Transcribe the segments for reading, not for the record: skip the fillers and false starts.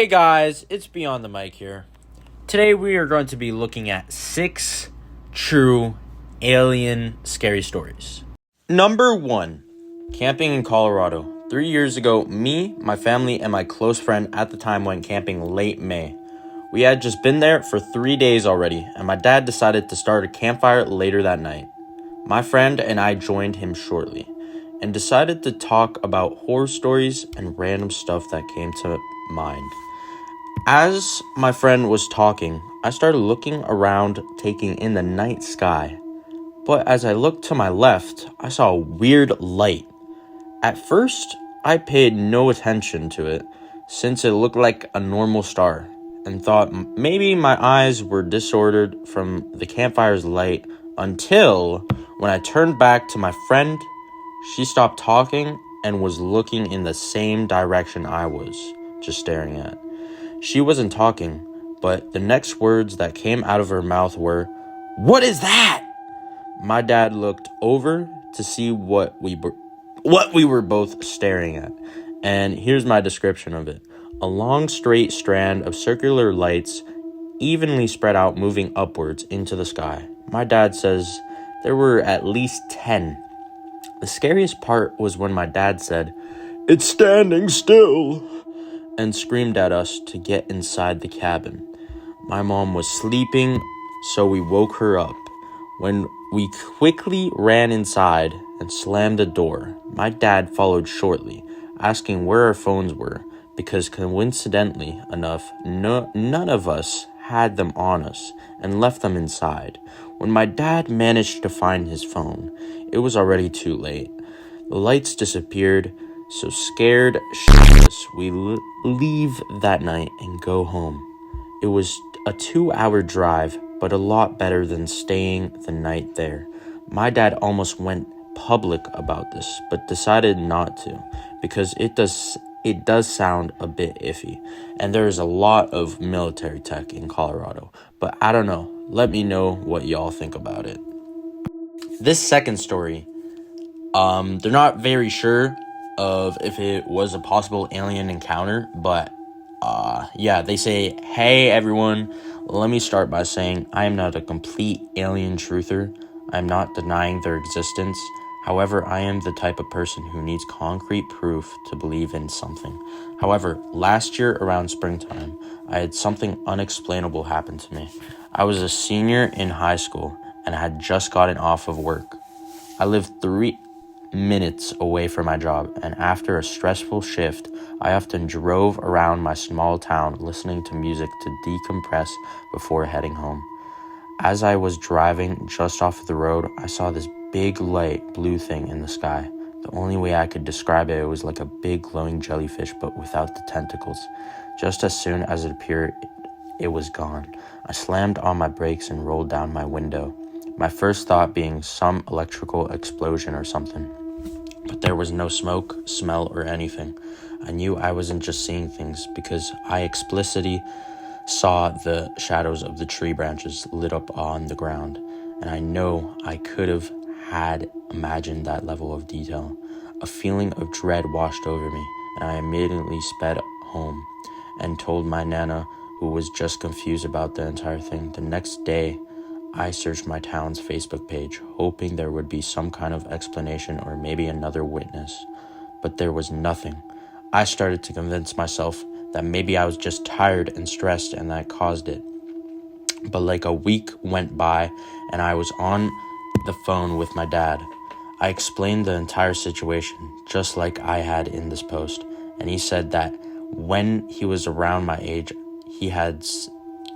Hey guys, it's Beyond the Mic here. Today we are going to be looking at 6 true alien scary stories. Number 1, camping in Colorado. 3 years ago, me, my family, and my close friend at the time went camping late May. We had just been there for 3 days already, and my dad decided to start a campfire later that night. My friend and I joined him shortly, and decided to talk about horror stories and random stuff that came to mind. As my friend was talking, I started looking around, taking in the night sky. But as I looked to my left, I saw a weird light. At first, I paid no attention to it, since it looked like a normal star, and thought maybe my eyes were disordered from the campfire's light until when I turned back to my friend, she stopped talking and was looking in the same direction I was just staring at. She wasn't talking, but the next words that came out of her mouth were, "What is that?" My dad looked over to see what we were both staring at, and here's my description of it. A long straight strand of circular lights evenly spread out, moving upwards into the sky. My dad says there were at least 10. The scariest part was when my dad said, "It's standing still," and screamed at us to get inside the cabin. My mom was sleeping, so we woke her up. When we quickly ran inside and slammed the door, my dad followed shortly, asking where our phones were, because coincidentally enough, none of us had them on us and left them inside. When my dad managed to find his phone, it was already too late. The lights disappeared, so scared shitless, we leave that night and go home. It was a 2-hour drive, but a lot better than staying the night there. My dad almost went public about this, but decided not to, because it does sound a bit iffy, and there is a lot of military tech in Colorado, but I don't know. Let me know what y'all think about it. This second story, they're not very sure of if it was a possible alien encounter, but they say, "Hey everyone, let me start by saying I am not a complete alien truther. I'm not denying their existence. However, I am the type of person who needs concrete proof to believe in something. However, last year around springtime, I had something unexplainable happen to me. I was a senior in high school and had just gotten off of work. I lived 3 minutes away from my job, and after a stressful shift, I often drove around my small town listening to music to decompress before heading home. As I was driving just off the road, I saw this big light blue thing in the sky. The only way I could describe it was like a big glowing jellyfish, but without the tentacles. Just as soon as it appeared, it was gone. I slammed on my brakes and rolled down my window, my first thought being some electrical explosion or something. But there was no smoke, smell, or anything. I knew I wasn't just seeing things because I explicitly saw the shadows of the tree branches lit up on the ground, and I know I could have had imagined that level of detail. A feeling of dread washed over me, and I immediately sped home and told my Nana, who was just confused about the entire thing. The next day, I searched my town's Facebook page, hoping there would be some kind of explanation or maybe another witness. But there was nothing. I started to convince myself that maybe I was just tired and stressed and that caused it. But like a week went by and I was on the phone with my dad. I explained the entire situation, just like I had in this post, and he said that when he was around my age, he had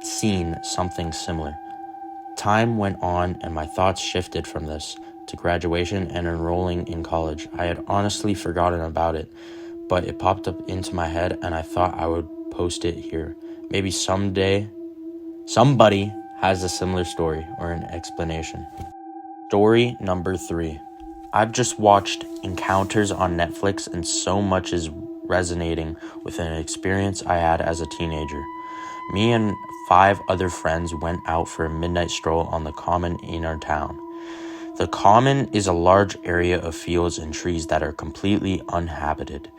seen something similar. Time went on and my thoughts shifted from this to graduation and enrolling in college. I had honestly forgotten about it, but it popped up into my head and I thought I would post it here. Maybe someday somebody has a similar story or an explanation. Story number 3. I've just watched Encounters on Netflix, and so much is resonating with an experience I had as a teenager. Me and 5 other friends went out for a midnight stroll on the common in our town. The common is a large area of fields and trees that are completely uninhabited.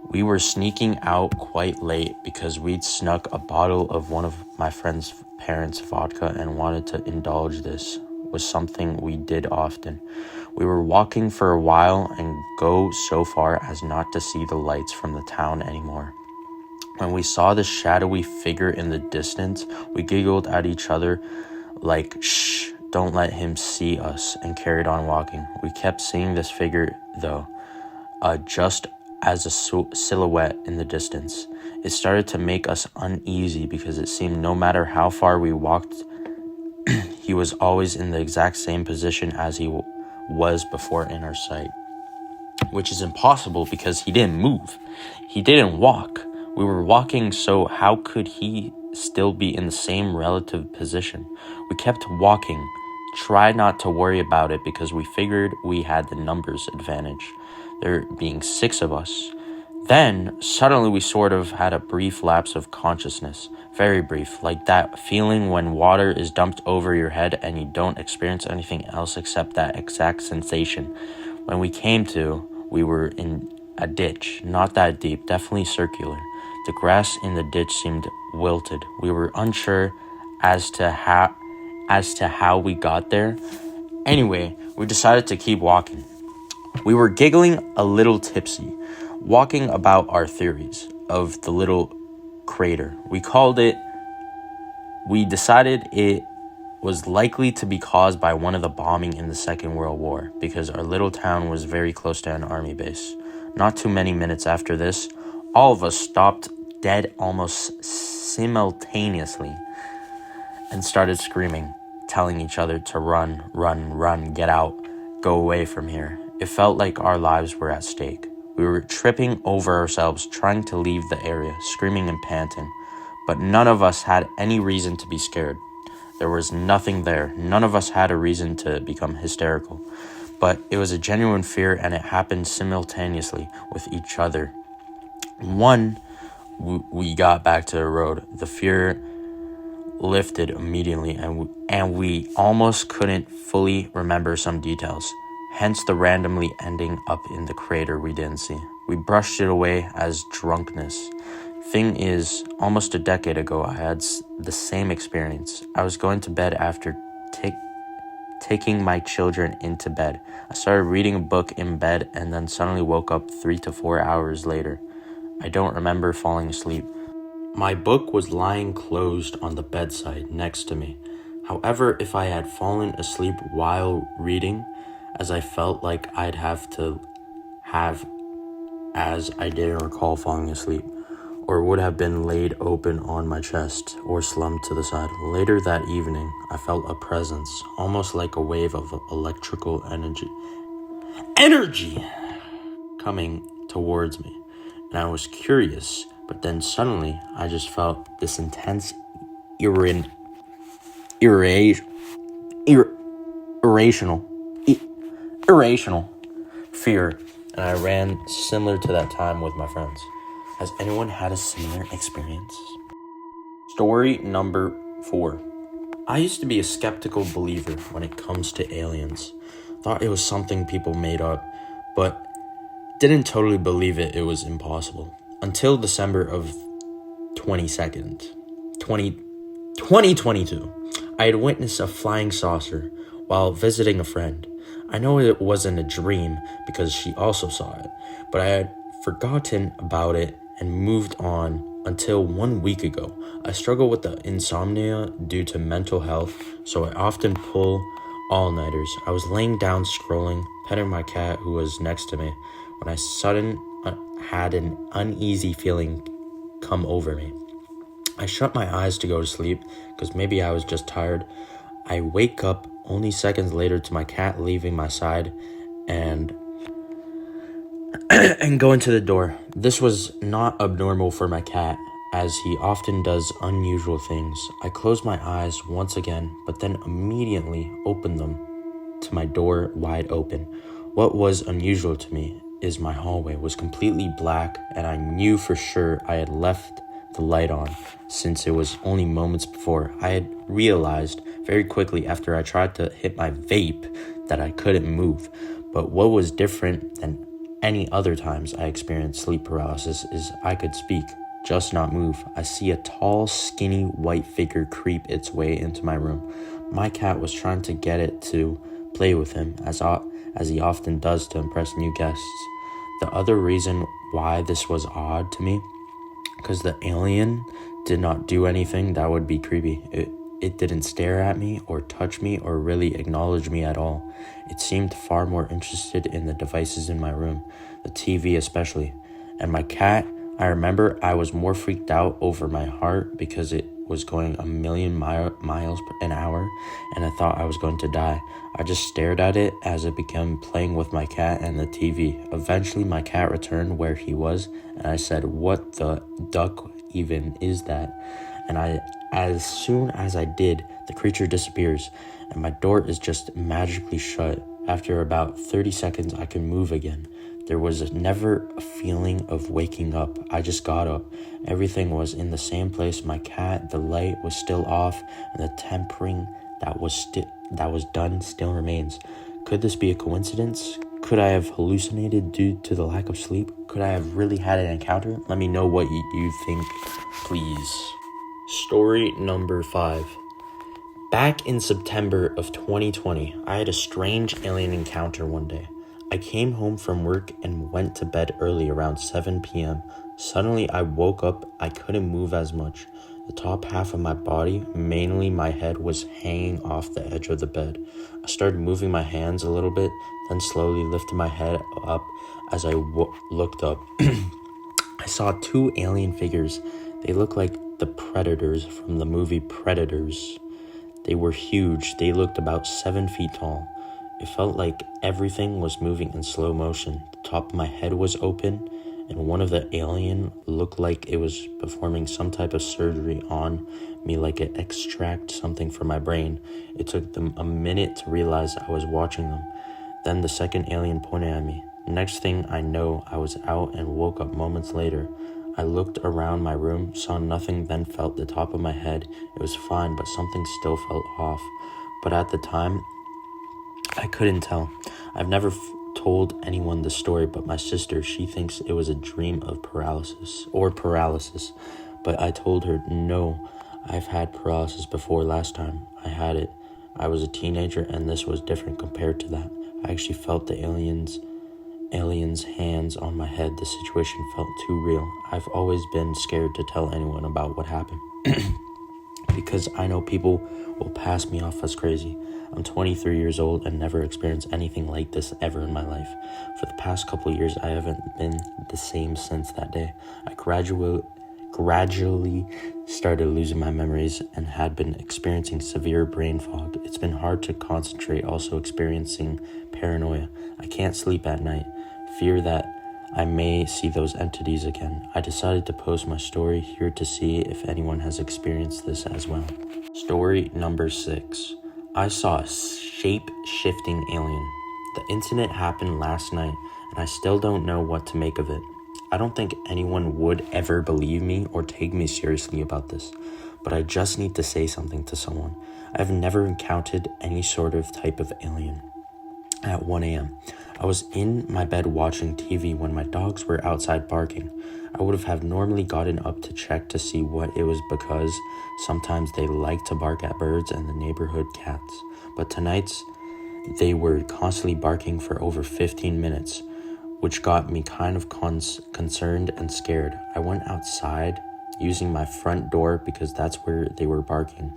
We were sneaking out quite late because we'd snuck a bottle of one of my friend's parents' vodka and wanted to indulge. This was something we did often. We were walking for a while and go so far as not to see the lights from the town anymore. When we saw the shadowy figure in the distance, we giggled at each other like, "Shh, don't let him see us," and carried on walking. We kept seeing this figure, though, just as a silhouette in the distance. It started to make us uneasy because it seemed no matter how far we walked, he was always in the exact same position as he was before in our sight, which is impossible because he didn't move. He didn't walk. We were walking, so how could he still be in the same relative position? We kept walking, tried not to worry about it because we figured we had the numbers advantage, there being 6 of us. Then, suddenly we sort of had a brief lapse of consciousness. Very brief, like that feeling when water is dumped over your head and you don't experience anything else except that exact sensation. When we came to, we were in a ditch, not that deep, definitely circular. The grass in the ditch seemed wilted. We were unsure as to how we got there. Anyway, we decided to keep walking. We were giggling a little tipsy, walking about our theories of the little crater. We decided it was likely to be caused by one of the bombing in the Second World War because our little town was very close to an army base. Not too many minutes after this, all of us stopped dead almost simultaneously and started screaming, telling each other to run, run, run, get out, go away from here. It felt like our lives were at stake. We were tripping over ourselves, trying to leave the area, screaming and panting. But none of us had any reason to be scared. There was nothing there. None of us had a reason to become hysterical. But it was a genuine fear, and it happened simultaneously with each other. We got back to the road. The fear lifted immediately, and we almost couldn't fully remember some details. Hence the randomly ending up in the crater we didn't see. We brushed it away as drunkenness. Thing is, almost a decade ago, I had the same experience. I was going to bed after taking my children into bed. I started reading a book in bed and then suddenly woke up 3 to 4 hours later. I don't remember falling asleep. My book was lying closed on the bedside next to me. However, if I had fallen asleep while reading, as I felt like I'd have to have, as I didn't recall falling asleep, or would have been laid open on my chest or slumped to the side. Later that evening, I felt a presence, almost like a wave of electrical energy coming towards me. And I was curious, but then suddenly I just felt this intense irrational fear, and I ran similar to that time with my friends. Has anyone had a similar experience? Story number 4. I used to be a skeptical believer when it comes to aliens. Thought it was something people made up, but didn't totally believe it was impossible. Until December of 2022, I had witnessed a flying saucer while visiting a friend. I know it wasn't a dream because she also saw it, but I had forgotten about it and moved on until 1 week ago. I struggle with the insomnia due to mental health, so I often pull all-nighters. I was laying down scrolling, petting my cat who was next to me, when I suddenly had an uneasy feeling come over me. I shut my eyes to go to sleep because maybe I was just tired. I wake up only seconds later to my cat leaving my side and going to the door. This was not abnormal for my cat, as he often does unusual things. I closed my eyes once again, but then immediately opened them to my door wide open. What was unusual to me is my hallway was completely black, and I knew for sure I had left the light on, since it was only moments before. I had realized very quickly after I tried to hit my vape that I couldn't move. But what was different than any other times I experience sleep paralysis is I could speak, just not move. I see a tall, skinny, white figure creep its way into my room. My cat was trying to get it to play with him, as he often does to impress new guests. The other reason why this was odd to me, because the alien did not do anything that would be creepy. It didn't stare at me or touch me or really acknowledge me at all. It seemed far more interested in the devices in my room, the TV especially. And my cat, I remember I was more freaked out over my heart because it was going a million miles an hour, and I thought I was going to die. I just stared at it as it began playing with my cat and the TV. Eventually my cat returned where he was, and I said, "What the duck even is that?" And as soon as I did, the creature disappears, and my door is just magically shut. After about 30 seconds, I can move again. There was never a feeling of waking up. I just got up. Everything was in the same place. My cat, the light was still off, and the tempering that was done still remains. Could this be a coincidence? Could I have hallucinated due to the lack of sleep? Could I have really had an encounter? Let me know what you think, please. Story number 5. Back in September of 2020, I had a strange alien encounter one day. I came home from work and went to bed early around 7 p.m. Suddenly, I woke up. I couldn't move as much. The top half of my body, mainly my head, was hanging off the edge of the bed. I started moving my hands a little bit, then slowly lifted my head up as I looked up. I saw 2 alien figures. They looked like the Predators from the movie Predators. They were huge. They looked about 7 feet tall. It felt like everything was moving in slow motion. The top of my head was open, and one of the alien looked like it was performing some type of surgery on me, like it extract something from my brain. It took them a minute to realize I was watching them. Then the second alien pointed at me. Next thing I know, I was out and woke up moments later. I looked around my room, saw nothing, then felt the top of my head. It was fine, but something still felt off. But at the time, I couldn't tell. I've never told anyone the story but my sister. She thinks it was a dream of paralysis. But I told her, no, I've had paralysis before. Last time I had it, I was a teenager, and this was different compared to that. I actually felt the aliens' hands on my head. The situation felt too real. I've always been scared to tell anyone about what happened because I know people will pass me off as crazy. I'm 23 years old and never experienced anything like this ever in my life. For the past couple years, I haven't been the same since that day. I gradually started losing my memories and had been experiencing severe brain fog. It's been hard to concentrate, also experiencing paranoia. I can't sleep at night, fear that I may see those entities again. I decided to post my story here to see if anyone has experienced this as well. Story number 6. I saw a shape-shifting alien. The incident happened last night, and I still don't know what to make of it. I don't think anyone would ever believe me or take me seriously about this, but I just need to say something to someone. I've never encountered any sort of type of alien. At 1 a.m., I was in my bed watching TV when my dogs were outside barking. I would have normally gotten up to check to see what it was because sometimes they like to bark at birds and the neighborhood cats. But tonight's, they were constantly barking for over 15 minutes, which got me kind of concerned and scared. I went outside using my front door because that's where they were barking.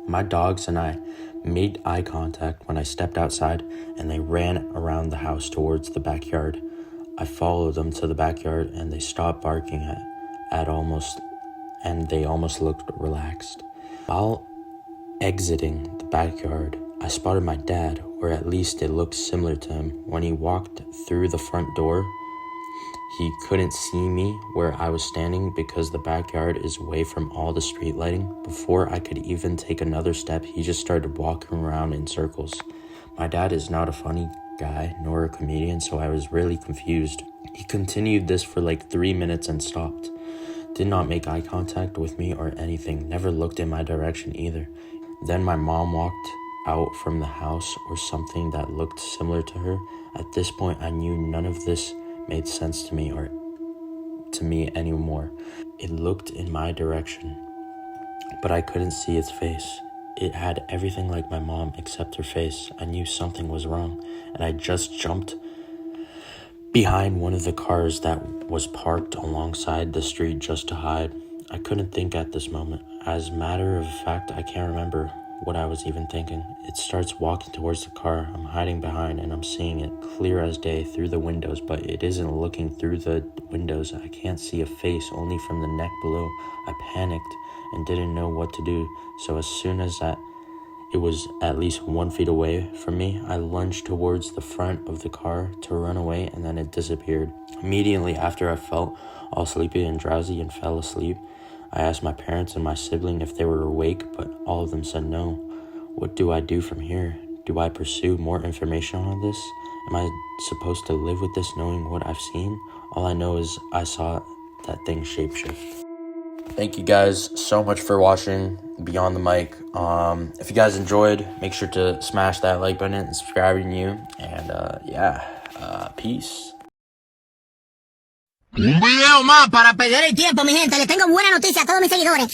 My dogs and I made eye contact when I stepped outside, and they ran around the house towards the backyard. I followed them to the backyard, and they stopped barking they almost looked relaxed. While exiting the backyard, I spotted my dad, or at least it looked similar to him. When he walked through the front door, he couldn't see me where I was standing because the backyard is away from all the street lighting. Before I could even take another step, he just started walking around in circles. My dad is not a funny guy nor a comedian, so I was really confused. He continued this for like 3 minutes and stopped. Did not make eye contact with me or anything, never looked in my direction either. Then my mom walked out from the house or something that looked similar to her. At this point, I knew none of this made sense to me or to me anymore. It looked in my direction, but I couldn't see its face. It had everything like my mom except her face. I knew something was wrong, and I just jumped behind one of the cars that was parked alongside the street just to hide. I couldn't think at this moment. As a matter of fact, I can't remember what I was even thinking. It starts walking towards the car I'm hiding behind, and I'm seeing it clear as day through the windows, but it isn't looking through the windows. I can't see a face, only from the neck below. I panicked and didn't know what to do, so as soon as it was at least 1 feet away from me, I lunged towards the front of the car to run away, and then it disappeared. Immediately after, I felt all sleepy and drowsy and fell asleep. I asked my parents and my sibling if they were awake, but all of them said no. What do I do from here? Do I pursue more information on this? Am I supposed to live with this knowing what I've seen? All I know is I saw that thing shapeshift. Thank you guys so much for watching Beyond the Mic. If you guys enjoyed, make sure to smash that like button and subscribe to you. And peace. Un video más para perder el tiempo, mi gente. Les tengo buena noticia a todos mis seguidores.